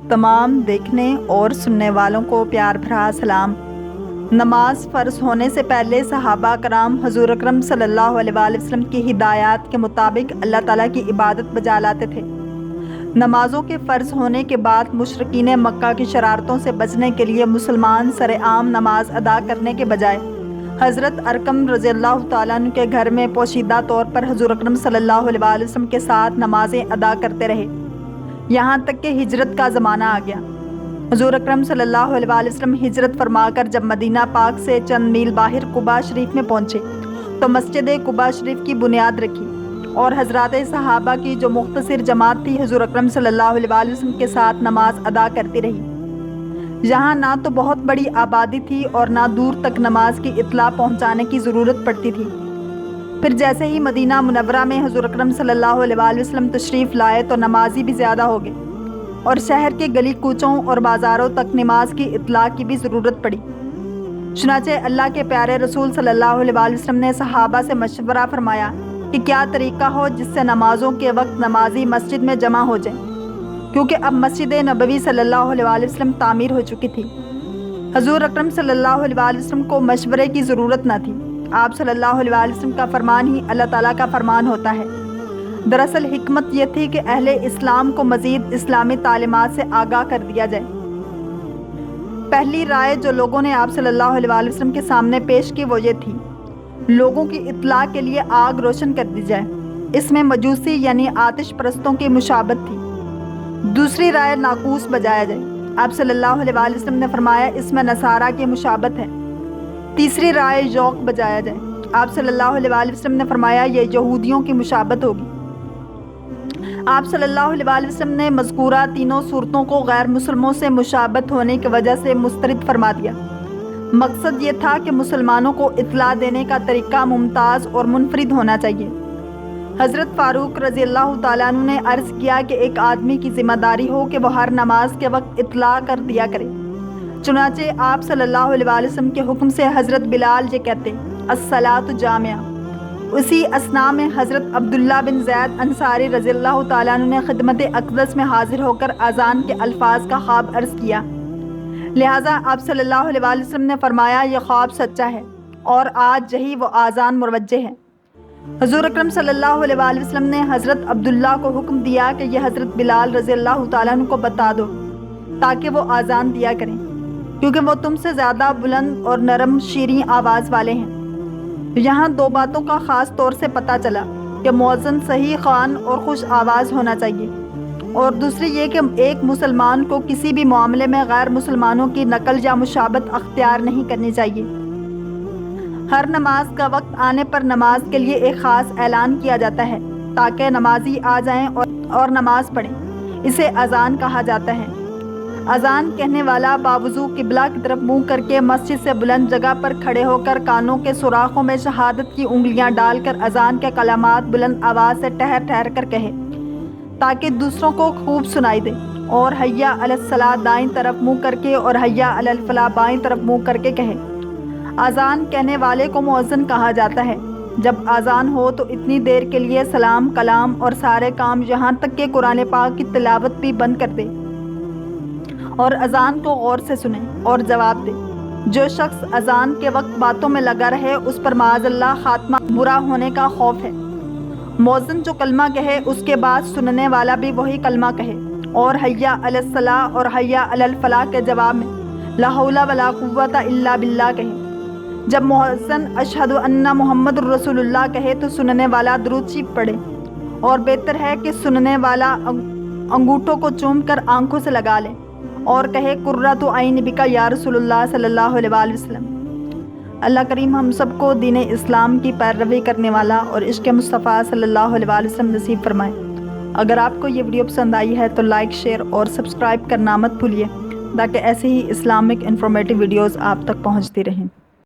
تمام دیکھنے اور سننے والوں کو پیار بھرا سلام۔ نماز فرض ہونے سے پہلے صحابہ کرام حضور اکرم صلی اللہ علیہ وآلہ وسلم کی ہدایات کے مطابق اللہ تعالیٰ کی عبادت بجا لاتے تھے۔ نمازوں کے فرض ہونے کے بعد مشرکین مکہ کی شرارتوں سے بچنے کے لیے مسلمان سرعام نماز ادا کرنے کے بجائے حضرت ارقم رضی اللہ تعالیٰ عنہ کے گھر میں پوشیدہ طور پر حضور اکرم صلی اللہ علیہ وآلہ وسلم کے ساتھ نمازیں ادا کرتے رہے، یہاں تک کہ ہجرت کا زمانہ آ گیا۔ حضور اکرم صلی اللہ علیہ وآلہ وسلم ہجرت فرما کر جب مدینہ پاک سے چند میل باہر قباء شریف میں پہنچے تو مسجد قباء شریف کی بنیاد رکھی اور حضرات صحابہ کی جو مختصر جماعت تھی حضور اکرم صلی اللہ علیہ وآلہ وسلم کے ساتھ نماز ادا کرتی رہی۔ یہاں نہ تو بہت بڑی آبادی تھی اور نہ دور تک نماز کی اطلاع پہنچانے کی ضرورت پڑتی تھی۔ پھر جیسے ہی مدینہ منورہ میں حضور اکرم صلی اللہ علیہ وآلہ وسلم تشریف لائے تو نمازی بھی زیادہ ہو گئے اور شہر کے گلی کوچوں اور بازاروں تک نماز کی اطلاع کی بھی ضرورت پڑی۔ چنانچہ اللہ کے پیارے رسول صلی اللہ علیہ وآلہ وسلم نے صحابہ سے مشورہ فرمایا کہ کیا طریقہ ہو جس سے نمازوں کے وقت نمازی مسجد میں جمع ہو جائیں، کیونکہ اب مسجد نبوی صلی اللہ علیہ وآلہ وسلم تعمیر ہو چکی تھی۔ حضور اکرم صلی اللہ علیہ وآلہ وسلم کو مشورے کی ضرورت نہ تھی، آپ صلی اللہ علیہ وآلہ وسلم کا فرمان ہی اللہ تعالیٰ کا فرمان ہوتا ہے۔ دراصل حکمت یہ تھی کہ اہل اسلام کو مزید اسلامی تعلیمات سے آگاہ کر دیا جائے۔ پہلی رائے جو لوگوں نے آپ صلی اللہ علیہ وآلہ وسلم کے سامنے پیش کی وہ یہ تھی، لوگوں کی اطلاع کے لیے آگ روشن کر دی جائے۔ اس میں مجوسی یعنی آتش پرستوں کی مشابہت تھی۔ دوسری رائے ناقوس بجایا جائے، آپ صلی اللہ علیہ وآلہ وسلم نے فرمایا اس میں نصارہ کی مشابہت ہے۔ تیسری رائے ذوق بجایا جائے، آپ صلی اللہ علیہ وآلہ وسلم نے فرمایا یہ یہودیوں کی مشابہت ہوگی۔ آپ صلی اللہ علیہ وآلہ وسلم نے مذکورہ تینوں صورتوں کو غیر مسلموں سے مشابہت ہونے کی وجہ سے مسترد فرما دیا۔ مقصد یہ تھا کہ مسلمانوں کو اطلاع دینے کا طریقہ ممتاز اور منفرد ہونا چاہیے۔ حضرت فاروق رضی اللہ تعالیٰ عنہ نے عرض کیا کہ ایک آدمی کی ذمہ داری ہو کہ وہ ہر نماز کے وقت اطلاع کر دیا کرے۔ چنانچہ آپ صلی اللہ علیہ وآلہ وسلم کے حکم سے حضرت بلال یہ کہتے الصلاۃ جامعہ۔ اسی اثناء میں حضرت عبداللہ بن زید انصاری رضی اللہ تعالیٰ عنہ نے خدمت اقدس میں حاضر ہو کر اذان کے الفاظ کا خواب عرض کیا، لہٰذا آپ صلی اللہ علیہ وآلہ وسلم نے فرمایا یہ خواب سچا ہے اور آج یہی وہ اذان مروجہ ہے۔ حضور اکرم صلی اللہ علیہ وآلہ وسلم نے حضرت عبداللہ کو حکم دیا کہ یہ حضرت بلال رضی اللہ تعالیٰ عنہ کو بتا دو تاکہ وہ اذان دیا کریں، کیونکہ وہ تم سے زیادہ بلند اور نرم شیریں آواز والے ہیں۔ یہاں دو باتوں کا خاص طور سے پتہ چلا کہ مؤذن صحیح خوان اور خوش آواز ہونا چاہیے، اور دوسری یہ کہ ایک مسلمان کو کسی بھی معاملے میں غیر مسلمانوں کی نقل یا مشابہت اختیار نہیں کرنی چاہیے۔ ہر نماز کا وقت آنے پر نماز کے لیے ایک خاص اعلان کیا جاتا ہے تاکہ نمازی آ جائیں اور نماز پڑھیں، اسے اذان کہا جاتا ہے۔ اذان کہنے والا باوضو قبلہ کی طرف منہ کر کے مسجد سے بلند جگہ پر کھڑے ہو کر کانوں کے سوراخوں میں شہادت کی انگلیاں ڈال کر اذان کے کلمات بلند آواز سے ٹھہر ٹھہر کر کہے تاکہ دوسروں کو خوب سنائی دے، اور حیا علی الصلاۃ دائیں طرف منہ کر کے اور حیا علی الفلاح بائیں طرف منہ کر کے کہے۔ اذان کہنے والے کو مؤذن کہا جاتا ہے۔ جب اذان ہو تو اتنی دیر کے لیے سلام کلام اور سارے کام یہاں تک کہ قرآن پاک کی تلاوت بھی بند کر دے اور اذان کو غور سے سنے اور جواب دے۔ جو شخص اذان کے وقت باتوں میں لگا رہے اس پر معاذ اللہ خاتمہ برا ہونے کا خوف ہے۔ مؤذن جو کلمہ کہے اس کے بعد سننے والا بھی وہی کلمہ کہے اور حیا علی الصلاۃ اور حیا علی الفلاح کے جواب میں لا حول ولا قوۃ الا باللہ کہے۔ جب مؤذن اشہد ان محمد الرسول اللہ کہے تو سننے والا درود شریف پڑھے، اور بہتر ہے کہ سننے والا انگوٹھوں کو چوم کر آنکھوں سے لگا لے اور کہے قرۃ عین بک یا رسول اللہ صلی اللہ علیہ وآلہ وسلم۔ اللہ کریم ہم سب کو دین اسلام کی پیروی کرنے والا اور عشق مصطفیٰ صلی اللہ علیہ وآلہ وسلم نصیب فرمائے۔ اگر آپ کو یہ ویڈیو پسند آئی ہے تو لائک شیئر اور سبسکرائب کرنا مت بھولیے تاکہ ایسے ہی اسلامک انفارمیٹیو ویڈیوز آپ تک پہنچتی رہیں۔